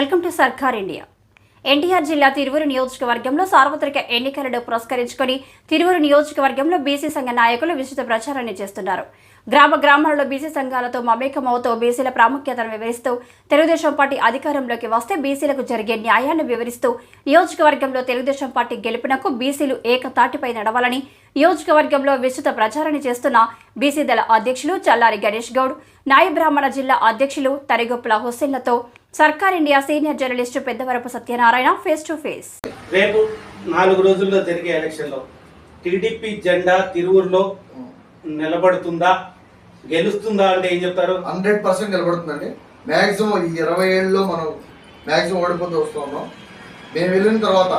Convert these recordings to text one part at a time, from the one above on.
Welcome to సర్కార్ India. NTR జిల్లా తిరువురు నియోజకవర్గంలో సార్వత్రిక ఎన్నికలను పురస్కరించుకొని తిరువురు నియోజకవర్గంలో బీసీ సంఘ నాయకులు విస్తృత ప్రచారాన్ని చేస్తున్నారు. గ్రామాల్లో బీసీ సంఘాలతో మమేకమవుతూ బీసీల ప్రాముఖ్యతను వివరిస్తూ తెలుగుదేశం పార్టీ అధికారంలోకి వస్తే బీసీలకు జరిగే న్యాయాన్ని వివరిస్తూ నియోజకవర్గంలో తెలుగుదేశం పార్టీ గెలుపునకు బీసీలు ఏకతాటిపై నడవాలని నియోజకవర్గంలో విస్తృత ప్రచారాన్ని చేస్తున్న బీసీ దళ అధ్యక్షులు చల్లారి గణేష్ గౌడ్, నాయ బ్రాహ్మణ జిల్లా అధ్యక్షులు తరిగొప్పుల హుస్సేన్లతో సర్కార్ India senior journalist Peddavarapu Satyanarayana face to face. రేపు 4 రోజుల్లో జరిగే ఎలక్షన్లో టీడీపీ జెండా తిరువురులో నిలబడుతుందా, గెలుస్తుందా అంటే ఏం చెప్తారు? 100% నిలబడుతుందండి. మ్యాక్సిమం ఈ 20 ఏళ్ళలో మనం మ్యాక్సిమం ఓడిపోతూ వస్తున్నాం. మేము వెళ్ళిన తర్వాత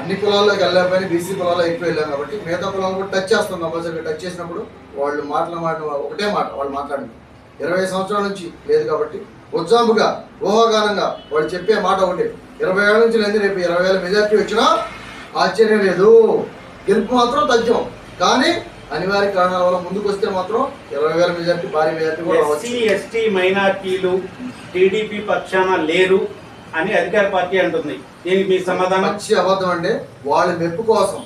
అన్ని కులాల్లోకి వెళ్ళకపోయినా బీసీ కులాల్లో ఎక్కువ వెళ్ళాం కాబట్టి మిగతా కులాలు కూడా టచ్ చేస్తాం. కంపల్సరీగా టచ్ చేసినప్పుడు వాళ్ళు మాట్లాడిన ఒకటే మాట వాళ్ళు మాట్లాడింది 20 సంవత్సరాల నుంచి లేదు కాబట్టి ఉజ్జాంపుగా ఊహాగానంగా వాళ్ళు చెప్పే మాట ఒకటి 20 ఏళ్ళ నుంచి లేదు. రేపు 20,000 మెజార్టీ వచ్చినా ఆశ్చర్యం లేదు. గెలుపు మాత్రం తథ్యం. కానీ అనివార్య కారణాల వల్ల ముందుకు వస్తే మాత్రం 20,000 మెజార్టీ భారీ మెజార్టీ కూడా ఎస్సీ ఎస్టీ మైనార్టీలు టీడీపీ పక్షాన లేరు అని అధికార పార్టీ అంటుంది. దీనికి మీ సమాధానం? మంచి అబద్ధం అండి. వాళ్ళ మెప్పు కోసం,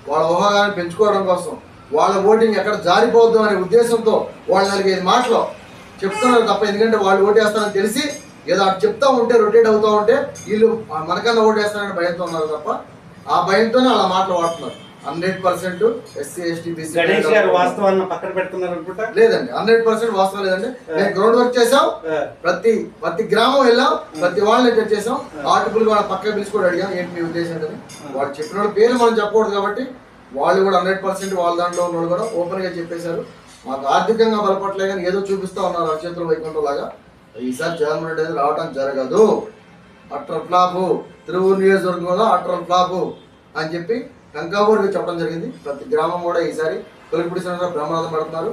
వాళ్ళ ఊహాగాన్ని పెంచుకోవడం కోసం, వాళ్ళ ఓటింగ్ ఎక్కడ జారిపోద్దు అనే ఉద్దేశంతో వాళ్ళు 4-5 మాటలు చెప్తున్నారు తప్ప, ఎందుకంటే వాళ్ళు ఓటేస్తారని తెలిసి ఏదో అటు చెప్తా ఉంటే రొటేట్ అవుతూ ఉంటే వీళ్ళు మనకన్నా ఓటేస్తారని భయంతో ఉన్నారు తప్ప ఆ భయంతోనే అలా మాటలు వాడుతున్నారు. 100% ఎస్సీ ఎస్టీ బీసీ వాస్తవాలను పక్కన పెడుతున్నారు అనుకుంటా. లేదండి, 100% వాస్తవం లేదండి. మేము గ్రౌండ్ వర్క్ చేసాం, ప్రతి గ్రామం వెళ్ళాం, ప్రతి వాళ్ళని ఎక్కడ చేసాం. ఆర్టికల్ వాళ్ళ పక్కన పిలిచి కూడా అడిగాం ఏంటి మీ ఉద్దేశం ఏంటని. వాళ్ళు చెప్పిన వాళ్ళ పేరు మనం చెప్పకూడదు కాబట్టి వాళ్ళు కూడా 100% వాళ్ళ దాంట్లో ఉన్నవాళ్ళు కూడా ఓపెన్ గా చెప్పేశారు. మాకు ఆర్థికంగా బలపట్లే కానీ ఏదో చూపిస్తా ఉన్నారు అక్షేత్ర వైకుంఠం లాగా. ఈసారి జగన్మోహన్ రెడ్డి రావడం జరగదు, అట్టర్ ఫ్లాపు, తిరువూరు నియోజకవర్గంలో అట్టర్ ఫ్లాపు అని చెప్పి కంకాపూర్కి చెప్పడం జరిగింది. ప్రతి గ్రామం కూడా ఈసారి కొలిపిడి బ్రహ్మనాథం పడుతున్నారు.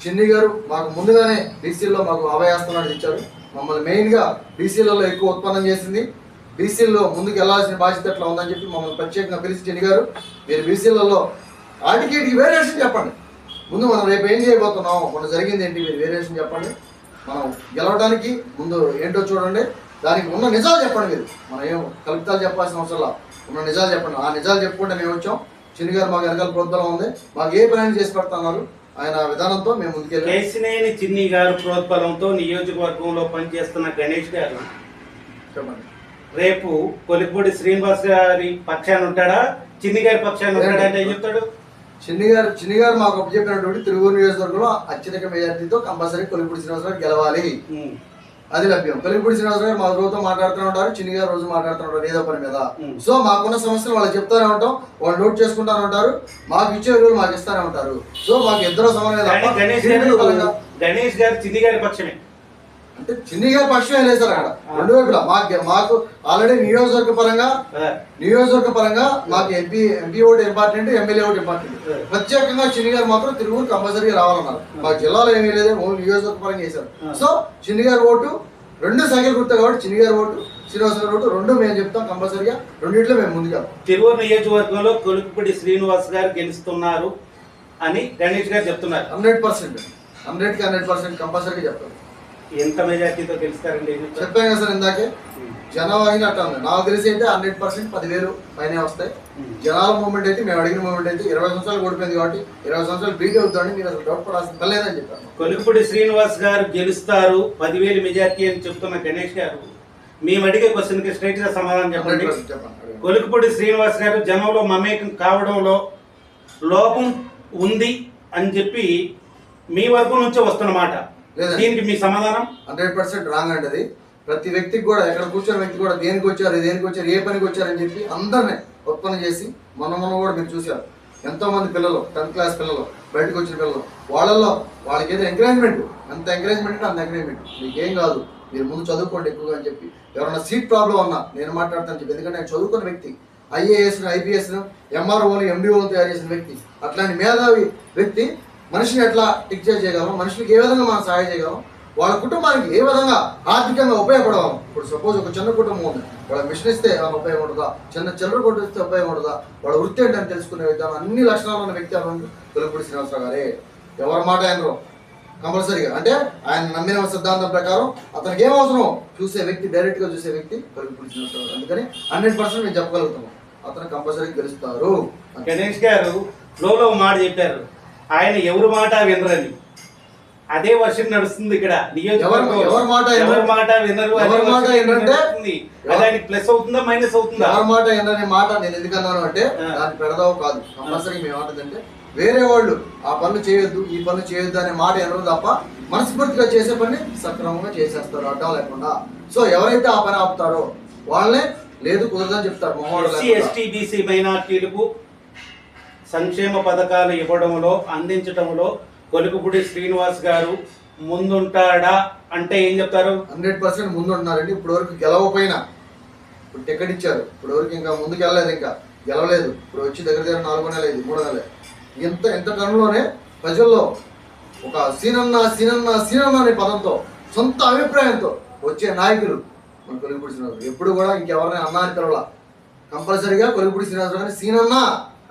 చిన్ని గారు మాకు ముందుగానే బీసీల్లో మాకు అభయాస్తనాన్ని ఇచ్చారు. మమ్మల్ని మెయిన్గా బీసీలలో ఎక్కువ ఉత్పన్నం చేసింది. బీసీల్లో ముందుకు వెళ్లాల్సిన బాధ్యత ఎట్లా ఉందని చెప్పి మమ్మల్ని ప్రత్యేకంగా పిలిచి చిన్ని గారు మీరు బీసీలలో ఆటికేటికి వేరియేషన్ చెప్పండి. ముందు మనం రేపు ఏం చేయబోతున్నాం, మనం జరిగింది ఏంటి, మీరు వేరియేషన్ చెప్పండి. మనం గెలవడానికి ముందు ఏంటో చూడండి, దానికి ఉన్న నిజాలు చెప్పండి. మీరు మనం ఏం కల్పితాలు చెప్పాల్సిన అవసరం, ఉన్న నిజాలు చెప్పండి. ఆ నిజాలు చెప్పుకుంటే మేము వచ్చాం. చిన్ని గారు మాకు వెనకాల ప్రోద్బలం ఉంది, మాకు ఏ పని చేసి పెడుతున్నారు ఆయన విధానంతో మేము ముందుకెళ్ళి. కేసినేని చిన్ని గారు ప్రోద్బలంతో నియోజకవర్గంలో పనిచేస్తున్న గణేష్ గారు చెప్పండి, రేపు కొలిపూడి శ్రీనివాస్ గారి పక్షాన్ని ఉంటాడా, చిన్ని గారి పక్షాన్ని ఉంటాడా అంటే ఏం చెప్తాడు? చిన్ని గారు మాకు అప్పచెప్పినటువంటి తిరువూరు నియోజకవర్గంలో అత్యధిక మెజార్టీతో కంపల్సరీ కొలిపూడి శ్రీనివాస్ గారు గెలవాలి, అది లభ్యం. కొలిపూడి శ్రీనివాస్ గారు మా రోజుతో మాట్లాడుతూ ఉంటారు, చిన్ని గారు రోజు మాట్లాడుతూ ఉంటారు ఏదో పని మీద. సో మాకున్న సమస్యలు వాళ్ళు చెప్తానే ఉంటాం, వాళ్ళు నోట్ చేసుకుంటానే ఉంటారు, మాకు ఇచ్చే విలువలు మాకు ఇస్తానే ఉంటారు. సో మాకు ఇద్దరు సమానంగా గణేష్ గారు చిన్ని గారి పక్షమే అంటే చిన్ని గారి పక్షమే లేదు సార్. అక్కడ రెండు వైపులా మాకు ఆల్రెడీ నియోజకవర్గ పరంగా మాకు MP vote important, MLA vote important. ప్రత్యేకంగా చిన్ని గారు మాత్రం తిరువూరు కంపల్సరీగా రావాలన్నారు. మాకు జిల్లాలో ఏమీ లేదు, ఓన్లీ నియోజకవర్గ పరంగా వేశారు. సో చిన్ని గారి ఓటు 2 సంఖ్యలు గుర్తాయి కాబట్టి చిన్ని గారి ఓటు, శ్రీనివాస్ గారి ఓటు 2 మేము చెప్తాం కంపల్సరీగా. రెండింటిలో మేము ముందుగా తిరువూరు నియోజకవర్గంలో కొలిపిడి శ్రీనివాస్ గారు గెలుస్తున్నారు అని గణేష్ గారు చెప్తున్నారు. 100%, 100% కంపల్సరీగా చెప్తాం. ఎంత మెజార్టీతో గెలుస్తారండి? చెప్పాను కదా సార్ ఇందాకే, జనవాహిని అట్లా ఉంది. నాకు తెలిసి అయితే 100% 10,000 పైనే వస్తాయి. జనాల మూవ్మెంట్ అయితే మేము అడిగిన మూవ్మెంట్ అయితే 20 సంవత్సరాలు ఓడిపోయింది కాబట్టి 20 సంవత్సరాలు బీట్ అవుతామని మీరు అసలు డౌట్ పడాల్సిన పర్లేదని చెప్పారు. కొలిపిడి శ్రీనివాస్ గారు గెలుస్తారు 10,000 మెజార్టీ అని చెప్తున్న గణేష్ గారు మేము అడిగే క్వశ్చన్ కి స్ట్రైట్ గా సమాధానం చెప్పండి. కొలిపిడి శ్రీనివాస్ గారు జనంలో మమేకం కావడంలో లోపం ఉంది అని చెప్పి మీ వర్గం నుంచి వస్తున్నమాట, దీనికి మీ సమాధానం? 100% రాంగ్ అండి. అది ప్రతి వ్యక్తికి కూడా, ఎక్కడ కూర్చొని వ్యక్తి కూడా దేనికి వచ్చారు, ఏ పనికి వచ్చారని చెప్పి అందరినీ ఉత్పన్నం చేసి మనం కూడా మీరు చూసారు. ఎంతో మంది పిల్లలు 10th క్లాస్ పిల్లలు బయటకు వచ్చిన పిల్లలు వాళ్ళకి ఏదో ఎంకరేజ్మెంట్, అంత ఎంకరేజ్మెంట్ అంత ఎంకరేజ్మెంట్. మీకేం కాదు, మీరు ముందు చదువుకోండి ఎక్కువగా అని చెప్పి. ఎవరైనా సీట్ ప్రాబ్లం ఉన్నా నేను మాట్లాడతాను చెప్పి, ఎందుకంటే నేను చదువుకున్న వ్యక్తి, IAS, IPS, MROలు, MDOలు తయారు చేసిన వ్యక్తి. అట్లాంటి మేధావి వ్యక్తి మనిషిని ఎట్లా టిక్చర్ చేయగలం, మనుషులకు ఏ విధంగా మనం సహాయం చేయగలం, వాళ్ళ కుటుంబానికి ఏ విధంగా ఆర్థికంగా ఉపయోగపడగలం. ఇప్పుడు సపోజ్ ఒక చిన్న కుటుంబం ఉంది, వాళ్ళ మిషన్ ఇస్తే ఏమైనా ఉపయోగం ఉంటుందా, చిల్లర కొట్టు ఇస్తే ఉపయోగం ఉంటుందా, వాళ్ళ వృత్తి ఏంటని తెలుసుకునే విధానం అన్ని లక్షణాలు ఉన్న వ్యక్తి కొలిపిడి శ్రీనివాసరావు గారే. ఎవరి మాట అయినరు కంపల్సరీగా. అంటే ఆయన నమ్మిన సిద్ధాంతం ప్రకారం అతనికి ఏం అవసరం చూసే వ్యక్తి, డైరెక్ట్ గా చూసే వ్యక్తి కొలుకుపూడి శ్రీనివాసరావు. అందుకని 100% మేము చెప్పగలుగుతాము అతను కంపల్సరీ గెలుస్తారు. గణేష్ గారు ఫ్లోలో మాట చెప్పారు, ఆయన ఎవరి మాట వినరని. అదే వర్షం నడుస్తుంది ఇక్కడ. ఎవరి మాట వినరు, దానికి ప్లస్ అవుతుందా మైనస్ అవుతుందా? ఎవరి మాట ఏంటనే మాట నేను ఎందుకన్నాను అంటే దాన్ని పెడదావు కాదు. కంపల్సరీ మేము ఏమంటుందంటే వేరే వాళ్ళు ఆ పనులు చేయొద్దు, ఈ పనులు చేయొద్దు అనే మాట ఎనరు తప్ప మనస్ఫూర్తిగా చేసే పని సక్రమంగా చేసేస్తారు అడ్డం లేకుండా. సో ఎవరైతే ఆ పని ఆపుతారో వాళ్ళనే లేదు కుదరదని చెప్తారు. ఎస్సీ ఎస్టీ బీసీ మైనార్టీలకు సంక్షేమ పథకాలు ఇవ్వడంలో అందించడంలో కొలుకుపూడి శ్రీనివాస్ గారు ముందుంటాడా అంటే ఏం చెప్తారు? 100% ముందు ఉంటున్నారండి. ఇప్పుడు వరకు గెలవపోయినా, ఇప్పుడు టికెట్ ఇచ్చారు, ఇప్పుడు వరకు ఇంకా ముందుకు వెళ్ళలేదు, ఇంకా గెలవలేదు. ఇప్పుడు వచ్చి దగ్గర 4 నెలలు 3 నెలలు. ఎంత టర్మ్లోనే ప్రజల్లో ఒక సీనన్న సీనన్న సీనన్న అనే పదంతో సొంత అభిప్రాయంతో వచ్చే నాయకులు మన కొలుకుపూడి శ్రీనివాసరావు. ఎప్పుడు కూడా ఇంకెవరిని అన్నాని పిలవాల, కంపల్సరీగా కొలుకుపూడి శ్రీనివాసరావు కానీ సీనన్న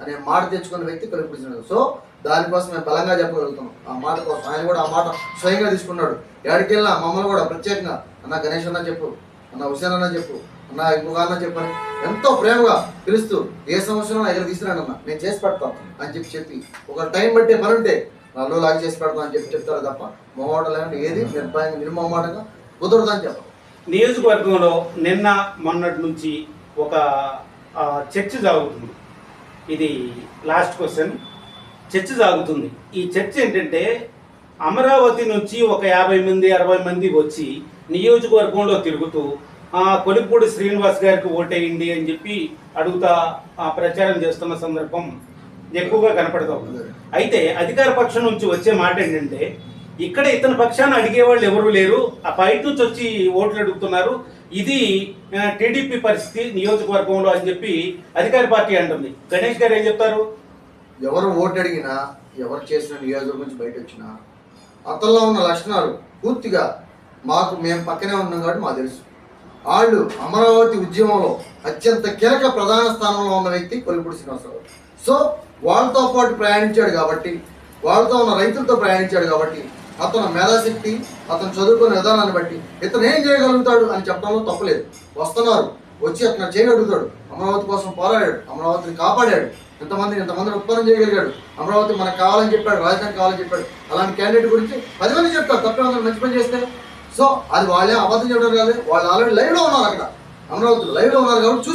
అనే మాట తెచ్చుకున్న వ్యక్తి కొలుకుపూడి శ్రీనివాసరావు. సో దానికోసం మేము బలంగా చెప్పగలుగుతాం. ఆ మాట కోసం ఆయన కూడా ఆ మాట స్వయంగా తీసుకున్నాడు. ఎక్కడికెళ్ళినా మమ్మల్ని కూడా ప్రత్యేకంగా అన్న గణేష్ అన్న చెప్పు, అన్న హుసేన్ అన్న చెప్పు, అన్న ఇంకొక అన్న చెప్పని ఎంతో ప్రేమగా పిలుస్తూ ఏ సమస్యలో నా దగ్గర తీసుకురాను అన్న, నేను చేసి పెడతాను అని చెప్పి ఒక టైం బట్టే పని ఉంటే నన్ను లాగా చేసి పెడతాను అని చెప్తారు తప్ప మొహమాటం లేదంటే ఏది నిర్మోహమాటంగా కుదరదని చెప్పాలి. నియోజకవర్గంలో నిన్న మొన్నటి నుంచి ఒక చర్చ సాగుతుంది. ఇది లాస్ట్ క్వశ్చన్. చర్చ సాగుతుంది. ఈ చర్చ ఏంటంటే అమరావతి నుంచి ఒక 50 మంది 60 మంది వచ్చి నియోజకవర్గంలో తిరుగుతూ కొలుకుపూడి శ్రీనివాస్ గారికి ఓటేయండి అని చెప్పి అడుగుతా ప్రచారం చేస్తున్న సందర్భం ఎక్కువగా కనపడతాం. అయితే అధికార పక్షం నుంచి వచ్చే మాట ఏంటంటే ఇక్కడ ఇతని పక్షాన్ని అడిగేవాళ్ళు ఎవరు లేరు, ఆ బయట నుంచి వచ్చి ఓట్లు అడుగుతున్నారు, ఇది టీడీపీ పరిస్థితి నియోజకవర్గంలో అని చెప్పి అధికార పార్టీ అంటుంది. గణేష్ గారు ఏం చెప్తారు? ఎవరు ఓటు అడిగినా, ఎవరు చేసిన నియోజకవర్గం నుంచి బయట వచ్చినా అతనిలో ఉన్న లక్షణాలు పూర్తిగా మేము పక్కనే ఉన్నాం కాబట్టి మాకు తెలుసు. వాళ్ళు అమరావతి ఉద్యమంలో అత్యంత కీలక ప్రధాన స్థానంలో ఉన్న వ్యక్తి కొలుకుపూడి శ్రీనివాసరావు. సో వాళ్ళతో పాటు ప్రయాణించాడు కాబట్టి, వాళ్ళతో ఉన్న రైతులతో ప్రయాణించాడు కాబట్టి అతను మేధాశక్తి, అతను చదువుకునే విధానాన్ని బట్టి ఇతను ఏం చేయగలుగుతాడు అని చెప్పడంలో తప్పలేదు. వస్తున్నారు, వచ్చి అతను చేయగలుగుతాడు. అమరావతి కోసం పోరాడాడు, అమరావతిని కాపాడాడు, ఇంతమందిని ఉత్పన్నం చేయగలిగాడు, అమరావతి మనకు కావాలని చెప్పాడు, రాజధాని కావాలని చెప్పాడు. అలాంటి క్యాండిడేట్ గురించి 10 మంది చెప్తారు తప్పే మంచి పని చేస్తే. సో అది వాళ్ళే అబద్ధం చెప్పడం కాదు, వాళ్ళు ఆల్రెడీ లైవ్లో ఉన్నారు, అక్కడ అమరావతిలో లైవ్లో ఉన్నారు కాబట్టి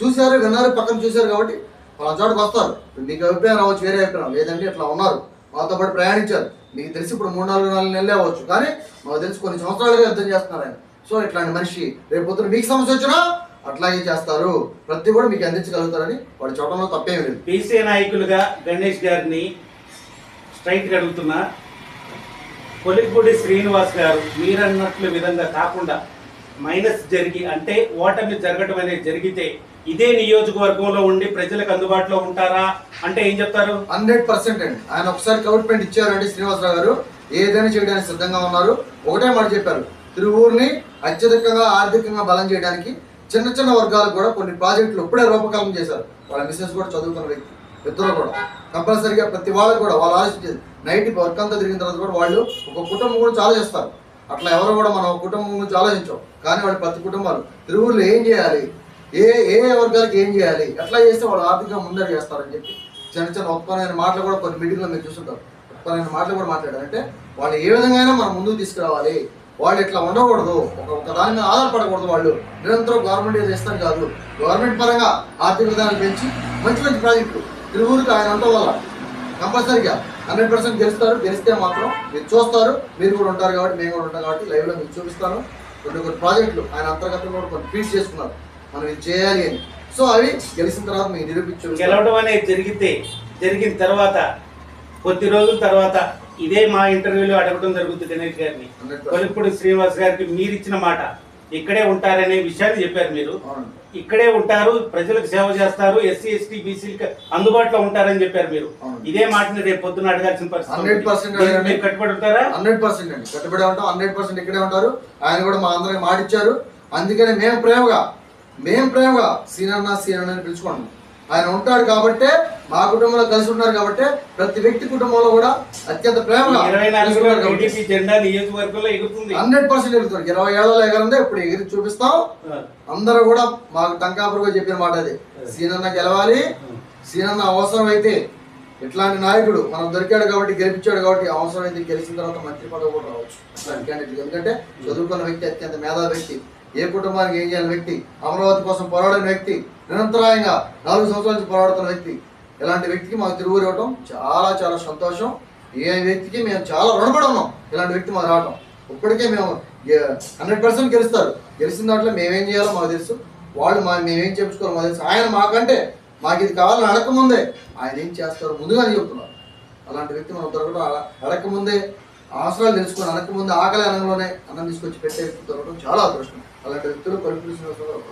చూశారు విన్నారు, పక్కన చూశారు కాబట్టి వాళ్ళ చోటకి వస్తారు. మీకు అభిప్రాయం రావచ్చు, వేరే అభిప్రాయం లేదండి, ఇట్లా ఉన్నారు, మాతో పాటు ప్రయాణించారు. మీకు తెలిసి ఇప్పుడు 3-4 నెలలే అవ్వచ్చు, కానీ మాకు తెలిసి కొన్ని సంవత్సరాలుగా యుద్ధం చేస్తున్నారు ఆయన. సో ఇట్లాంటి మనిషి రేపు పొద్దున మీకు సమస్య వచ్చినా అట్లాగే చేస్తారు, ప్రతి కూడా మీకు అందించగలుగుతారని వాడు చూడడంలో తప్పేమీ లేదు. బీసీ నాయకులుగా గణేష్ గారిని స్ట్రైట్గా అడుగుతున్నా, కొలుకుపూడి శ్రీనివాస్ గారు మీరన్నట్లు విధంగా కాకుండా మైనస్ జరిగి అంటే ఓటమి జరగడం అనేది జరిగితే ఇదే నియోజకవర్గంలో ఉండి ప్రజలకు అందుబాటులో ఉంటారా అంటే ఏం చెప్తారు? 100% అండి. ఆయన ఒకసారి కమిట్మెంట్ ఇచ్చారండి శ్రీనివాసరావు గారు, ఏదైనా చేయడానికి సిద్ధంగా ఉన్నారు. ఒకటే మాట చెప్పారు, తిరువూరుని అత్యధికంగా ఆర్థికంగా బలం చేయడానికి చిన్న వర్గాలకు కూడా కొన్ని ప్రాజెక్టులు ఇప్పుడే రూపకల్పన చేశారు. వాళ్ళ మిస్సెస్ కూడా చదువుకున్న వ్యక్తి, ఇద్దరు కూడా కంపల్సరీగా ప్రతి వాళ్ళకు కూడా వాళ్ళు ఆలోచించేది నైట్ వర్క్ అంతా తిరిగిన తర్వాత కూడా వాళ్ళు ఒక కుటుంబం గురించి ఆలోచిస్తారు. అట్లా ఎవరు కూడా మనం కుటుంబం గురించి ఆలోచించాం, కానీ వాళ్ళు ప్రతి కుటుంబాలు తిరువూరులో ఏం చేయాలి, ఏ వర్గాలకు ఏం చేయాలి, ఎట్లా చేస్తే వాళ్ళు ఆర్థికంగా ముందడు చేస్తారని చెప్పి చిన్న ఉత్పన్నమైన మాటలు కూడా కొన్ని మీటింగ్లో మీరు చూస్తుంటారు. ఉత్పన్నమైన మాటలు కూడా మాట్లాడారు. అంటే వాళ్ళు ఏ విధంగా మనం ముందుకు తీసుకురావాలి, వాళ్ళు ఇట్లా ఉండకూడదు, ఒక దాని మీద ఆధారపడకూడదు, వాళ్ళు నిరంతరం గవర్నమెంట్ ఏదో ఇస్తారు కాదు, గవర్నమెంట్ పరంగా ఆర్థిక విధానాలు పెంచి మంచి ప్రాజెక్టులు తిరువూరుకి ఆయన ఉండటం వల్ల కంపల్సరీగా 100% గెలుస్తారు. గెలిస్తే మాత్రం మీరు చూస్తారు, మీరు కూడా ఉంటారు కాబట్టి మేము కూడా ఉంటాం కాబట్టి లైవ్లో మీకు చూపిస్తాను. కొన్ని ప్రాజెక్టులు ఆయన అంతర్గతంగా కూడా కొన్ని ఫీడ్ చేసుకున్నారు, మనం ఇది చేయాలి అని. సో అవి గెలిచిన తర్వాత మీకు నిరూపించు. గెలవడం అనేది జరిగిన తర్వాత కొద్ది రోజుల తర్వాత ఇదే మా ఇంటర్వ్యూలో అడగడం జరుగుతుంది గణేష్ గారిని, కొలుకుపూడి శ్రీనివాస్ గారికి మీరు ఇచ్చిన మాట ఇక్కడే ఉంటారనే విషయాన్ని చెప్పారు. మీరు ఇక్కడే ఉంటారు, ప్రజలకు సేవ చేస్తారు, ఎస్సీ ఎస్టీ బీసీలకు అందుబాటులో ఉంటారని చెప్పారు. మీరు ఇదే మాటని రేపు పొద్దున అడగాల్సిన పరిస్థితి. 100% కట్టుబడి ఉంటారా? 100% అండి, కట్టుబడి ఉంటాం. 100% ఇక్కడే ఉంటారు. ఆయన కూడా మా అందరికి మాట ఇచ్చారు. అందుకని మేము ప్రేమగా సీనన్న అని పిలుచుకుంటున్నాం. ఆయన ఉంటాడు కాబట్టే మా కుటుంబంలో కలిసి ఉన్నారు కాబట్టి ప్రతి వ్యక్తి కుటుంబంలో కూడా అత్యంత ప్రేమగా 24 టీడీపీ జెండా నియోజకవర్గంలో ఎగురుతుంది. 100% ఎగురుతాడు. 20 ఏళ్ళలో ఎగరందే ఇప్పుడు ఎగిరి చూపిస్తాం. అందరూ కూడా మాకు టంకాపురుగా చెప్పిన మాట అది, సీనన్న గెలవాలి, సీనన్న అవసరం అయితే ఇట్లాంటి నాయకుడు మనం దొరికాడు కాబట్టి గెలిపించాడు కాబట్టి అవసరం అయితే గెలిచిన తర్వాత మంత్రి పదవి కూడా రావచ్చు అట్లాంటి క్యాండిడేట్. ఎందుకంటే చదువుకున్న వ్యక్తి, అత్యంత మేధావి వ్యక్తి, ఏ కుటుంబానికి ఏం చేయాలని వ్యక్తి, అమరావతి కోసం పోరాడిన వ్యక్తి, నిరంతరాయంగా 4 సంవత్సరాల నుంచి పోరాడుతున్న వ్యక్తి, ఇలాంటి వ్యక్తికి మాకు తిరువురు ఇవ్వటం చాలా చాలా సంతోషం. ఏ వ్యక్తికి మేము చాలా రుణపడి ఉన్నాం ఇలాంటి వ్యక్తి మాకు రావటం. ఇప్పటికే మేము 100% గెలుస్తారు. గెలిచిన దాంట్లో మేమేం చేయాలో మాకు తెలుసు, వాళ్ళు మేమేం చేయించుకోవాలో మాకు తెలుసు. ఆయన మాకంటే మాకు ఇది కావాలని అడగకముందే ఆయన ఏం చేస్తారో ముందుగానే చెప్తున్నారు. అలాంటి వ్యక్తి మనం దొరకడం, అడగకముందే అవసరాలు తెలుసుకొని, అడగకముందే ఆకలి అన్నంలోనే అన్నం తీసుకొచ్చి పెట్టే వ్యక్తి దొరకడం చాలా అదృష్టం. అలాంటి వ్యక్తులు కొలుకుపూడి శ్రీనివాసరావు